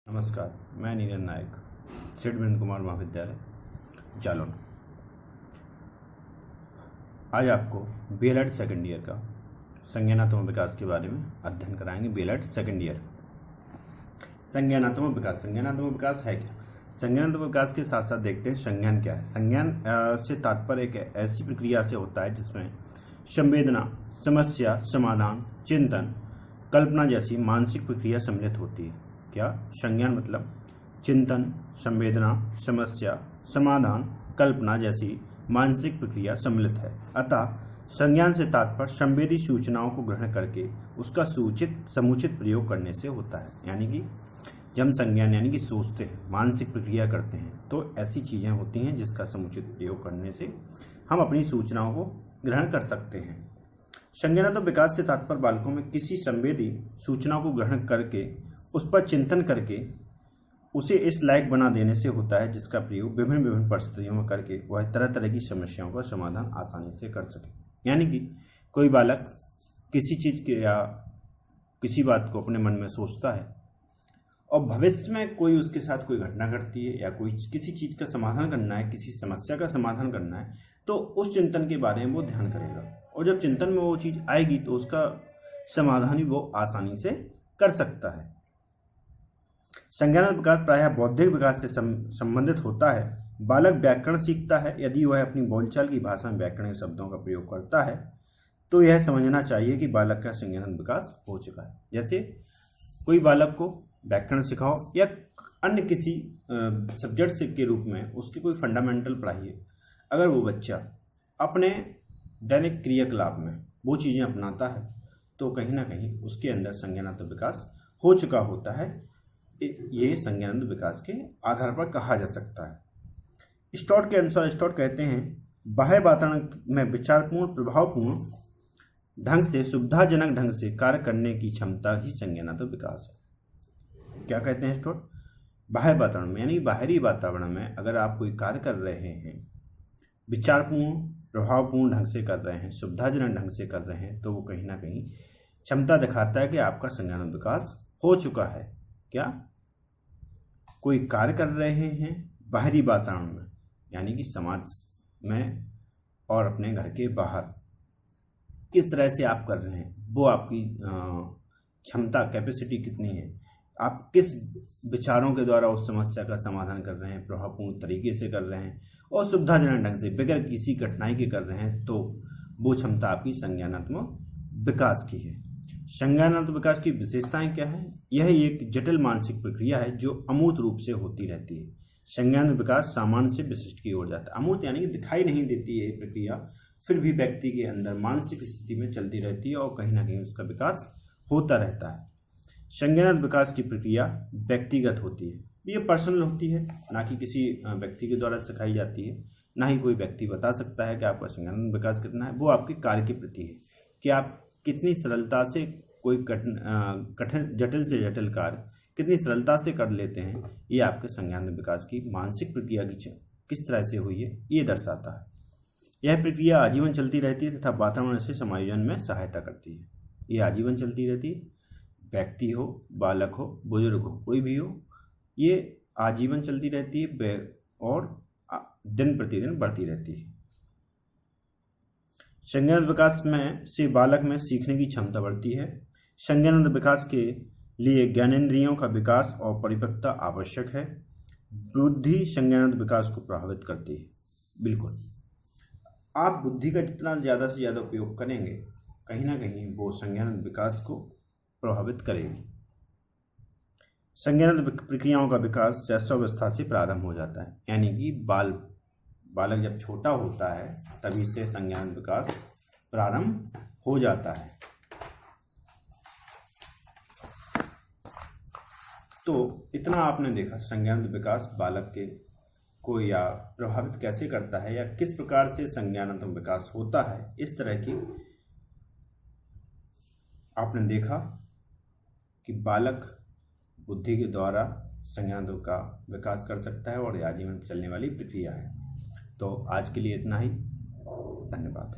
नमस्कार, मैं नीरज नायक, श्री वीरेंद्र कुमार महाविद्यालय जालौन। आज आपको बीएलएड सेकेंड ईयर का संज्ञानात्मक विकास के बारे में अध्ययन कराएंगे। बीएलएड सेकेंड ईयर संज्ञानात्मक विकास है क्या? संज्ञानात्मक विकास के साथ साथ देखते हैं संज्ञान क्या है। संज्ञान से तात्पर्य एक ऐसी प्रक्रिया से होता है जिसमें संवेदना, समस्या, समाधान, चिंतन, कल्पना जैसी मानसिक प्रक्रिया सम्मिलित होती है। क्या? संज्ञान मतलब चिंतन, संवेदना, समस्या, समाधान, कल्पना जैसी मानसिक प्रक्रिया सम्मिलित है। अतः संज्ञान से तात्पर्य संवेदी सूचनाओं को ग्रहण करके उसका समुचित प्रयोग करने से होता है। यानी कि जब हम संज्ञान यानी कि सोचते हैं, मानसिक प्रक्रिया करते हैं, तो ऐसी चीजें होती हैं जिसका समुचित प्रयोग करने से हम अपनी सूचनाओं को ग्रहण कर सकते हैं। संज्ञानात्मक विकास से तात्पर्य बालकों में किसी संवेदी सूचना को ग्रहण करके उस पर चिंतन करके उसे इस लायक बना देने से होता है जिसका प्रयोग विभिन्न परिस्थितियों में करके वह तरह तरह की समस्याओं का समाधान आसानी से कर सके। यानी कि कोई बालक किसी चीज के या किसी बात को अपने मन में सोचता है और भविष्य में कोई उसके साथ कोई घटना घटती है या कोई किसी चीज का समाधान करना है, किसी समस्या का समाधान करना है, तो उस चिंतन के बारे में वो ध्यान करेगा और जब चिंतन में वो चीज आएगी तो उसका समाधान भी वो आसानी से कर सकता है। संज्ञानात्मक विकास प्रायः बौद्धिक विकास से संबंधित होता है। बालक व्याकरण सीखता है। यदि वह अपनी बोलचाल की भाषा में व्याकरणिक शब्दों का प्रयोग करता है तो यह समझना चाहिए कि बालक का संज्ञानात्मक विकास हो चुका है। जैसे कोई बालक को व्याकरण सिखाओ या अन्य किसी सब्जेक्ट के रूप में उसकी कोई फंडामेंटल पढ़ाई है, अगर वो बच्चा अपने दैनिक क्रियाकलाप में वो चीज़ें अपनाता है तो कहीं ना कहीं उसके अंदर संज्ञानात्मक विकास हो चुका होता है। ये संज्ञानात्मक विकास के आधार पर कहा जा सकता है। स्टोट के अनुसार स्टोट कहते हैं, बाह्य वातावरण में विचारपूर्ण, प्रभावपूर्ण ढंग से, सुविधाजनक ढंग से कार्य करने की क्षमता ही संज्ञानात्मक विकास है। क्या कहते हैं स्टोट? बाह्य वातावरण में यानी बाहरी वातावरण में अगर आप कोई कार्य कर रहे हैं, विचारपूर्ण, प्रभावपूर्ण ढंग से कर रहे हैं, सुविधाजनक ढंग से कर रहे हैं, तो वो कहीं ना कहीं क्षमता दिखाता है कि आपका संज्ञानात्मक विकास हो चुका है। क्या? कोई कार्य कर रहे हैं बाहरी वातावरण में यानी कि समाज में और अपने घर के बाहर, किस तरह से आप कर रहे हैं, वो आपकी क्षमता, कैपेसिटी कितनी है, आप किस विचारों के द्वारा उस समस्या का समाधान कर रहे हैं, प्रभावपूर्ण तरीके से कर रहे हैं और सुविधाजनक ढंग से बगैर किसी कठिनाई के कर रहे हैं, तो वो क्षमता आपकी संज्ञानात्मक विकास की है। संज्ञानात्मक विकास की विशेषताएं क्या है? यह एक जटिल मानसिक प्रक्रिया है जो अमूर्त रूप से होती रहती है। संज्ञानात्मक विकास सामान्य से विशिष्ट की ओर जाता है। अमूर्त यानी कि दिखाई नहीं देती है ये प्रक्रिया, फिर भी व्यक्ति के अंदर मानसिक स्थिति में चलती रहती है और कहीं ना कहीं उसका विकास होता रहता है। संज्ञानात्मक विकास की प्रक्रिया व्यक्तिगत होती है, ये पर्सनल होती है, ना कि किसी व्यक्ति के द्वारा सिखाई जाती है। ना ही कोई व्यक्ति बता सकता है कि आपका संज्ञानात्मक विकास कितना है। वो आपके कार्य के प्रति है कि आप कितनी सरलता से कोई कठिन जटिल से जटिल कार्य कितनी सरलता से कर लेते हैं। ये आपके संज्ञानात्मक विकास की मानसिक प्रक्रिया की किस तरह से हुई है ये दर्शाता है। यह प्रक्रिया आजीवन चलती रहती है तथा वातावरण से समायोजन में सहायता करती है। ये आजीवन चलती रहती है, व्यक्ति हो, बालक हो, बुजुर्ग हो, कोई भी हो, ये आजीवन चलती रहती है और दिन प्रतिदिन बढ़ती रहती है। संज्ञानात्मक विकास में से बालक में सीखने की क्षमता बढ़ती है। संज्ञानात्मक विकास के लिए ज्ञानेंद्रियों का विकास और परिपक्वता आवश्यक है। बुद्धि संज्ञानात्मक विकास को प्रभावित करती है। बिल्कुल, आप बुद्धि का जितना ज़्यादा से ज़्यादा उपयोग करेंगे, कहीं ना कहीं वो संज्ञानात्मक विकास को प्रभावित करेगी। संज्ञानात्मक प्रक्रियाओं का विकास शैशवावस्था से प्रारंभ हो जाता है, यानी कि बालक जब छोटा होता है तभी से संज्ञानात्मक विकास प्रारंभ हो जाता है। तो इतना आपने देखा संज्ञानात्मक विकास बालक के को या प्रभावित कैसे करता है या किस प्रकार से संज्ञानात्मक विकास होता है। इस तरह की आपने देखा कि बालक बुद्धि के द्वारा संज्ञानात्मक का विकास कर सकता है और आजीवन चलने वाली प्रक्रिया है। तो आज के लिए इतना ही। धन्यवाद।